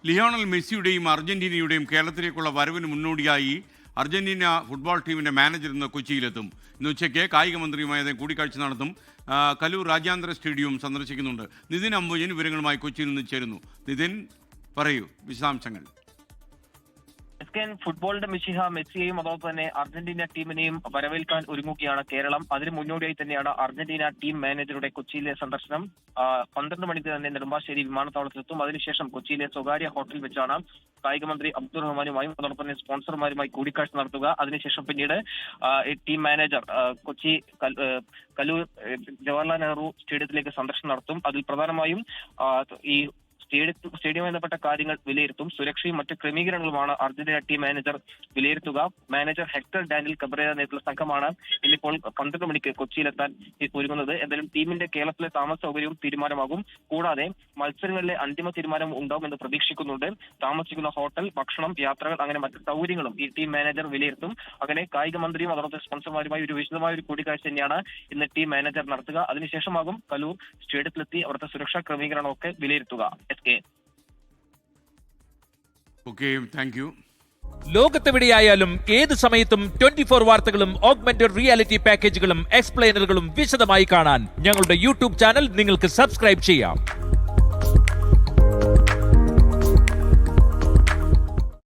Lionel മെസ്സിയുടെയും അർജന്റീനയുടെയും കേരളത്തിലേക്കുള്ള വരവിന് മുന്നോടിയായി Argentina football ടീമിൻ്റെ മാനേജർ ഇന്ന് കൊച്ചിയിലെത്തും. ഇന്ന് ഉച്ചയ്ക്ക് കായിക മന്ത്രിയുമായി അദ്ദേഹം കൂടിക്കാഴ്ച നടത്തും. കലൂർ രാജ്യാന്തര സ്റ്റേഡിയവും സന്ദർശിക്കുന്നുണ്ട്. നിതിൻ അംബുജൻ വിവരങ്ങളുമായി കൊച്ചിയിൽ നിന്ന് ചേരുന്നു. നിതിൻ, പറയൂ വിശദാംശങ്ങൾ. ഫുട്ബോളിന്റെ മിശിഹ മെസ്സിയെയും അതോടൊപ്പം തന്നെ അർജന്റീന ടീമിനെയും വരവേൽക്കാൻ ഒരുങ്ങുകയാണ് കേരളം. അതിന് മുന്നോടിയായി തന്നെയാണ് അർജന്റീന ടീം മാനേജറുടെ കൊച്ചിയിലെ സന്ദർശനം. 12 മണിക്ക് തന്നെ നെടുമ്പാശ്ശേരി വിമാനത്താവളത്തിലെത്തും. അതിനുശേഷം കൊച്ചിയിലെ സ്വകാര്യ ഹോട്ടലിൽ വെച്ചാണ് കായിക മന്ത്രി അബ്ദുൾ റഹ്മാനുമായും അതോടൊപ്പം തന്നെ സ്പോൺസർമാരുമായി കൂടിക്കാഴ്ച നടത്തുക. അതിനുശേഷം പിന്നീട് ടീം മാനേജർ കൊച്ചി കലൂർ ജവഹർലാൽ നെഹ്റു സ്റ്റേഡിയത്തിലേക്ക് സന്ദർശനം നടത്തും. അതിൽ പ്രധാനമായും ഈ സ്റ്റേഡിയവുമായി ബന്ധപ്പെട്ട കാര്യങ്ങൾ വിലയിരുത്തും. സുരക്ഷയും മറ്റ് ക്രമീകരണങ്ങളുമാണ് അർജന്റീന ടീം മാനേജർ വിലയിരുത്തുക. മാനേജർ ഹെക്ടർ ഡാനിയൽ കബ്രേര നേതൃത്വ സംഘമാണ് ഇന്നിപ്പോൾ 12 മണിക്ക് കൊച്ചിയിലെത്താൻ ഒരുങ്ങുന്നത്. എന്തായാലും ടീമിന്റെ കേരളത്തിലെ താമസ സൗകര്യവും തീരുമാനമാകും. കൂടാതെ മത്സരങ്ങളിലെ അന്തിമ തീരുമാനം ഉണ്ടാവുമെന്ന് പ്രതീക്ഷിക്കുന്നുണ്ട്. താമസിക്കുന്ന ഹോട്ടൽ, ഭക്ഷണം, യാത്രകൾ അങ്ങനെ മറ്റ് സൗകര്യങ്ങളും ഈ ടീം മാനേജർ വിലയിരുത്തും. അങ്ങനെ കായിക മന്ത്രിയും അതോടൊപ്പം സ്പോൺസർമാരുമായി ഒരു വിശദമായ ഒരു കൂടിക്കാഴ്ച തന്നെയാണ് ഇന്ന് ടീം മാനേജർ നടത്തുക. അതിനുശേഷമാകും കലൂർ സ്റ്റേഡിയത്തിലെത്തി അവിടുത്തെ സുരക്ഷാ ക്രമീകരണമൊക്കെ വിലയിരുത്തുക. ലോകത്തെവിടെയായാലും ഏത് സമയത്തും 24 വാർത്തകളും ഓഗ്മെന്റഡ് റിയാലിറ്റി പാക്കേജുകളും എക്സ്പ്ലെയിനറുകളും വിശദമായി കാണാൻ ഞങ്ങളുടെ യൂട്യൂബ് ചാനൽ നിങ്ങൾക്ക് സബ്സ്ക്രൈബ് ചെയ്യാം.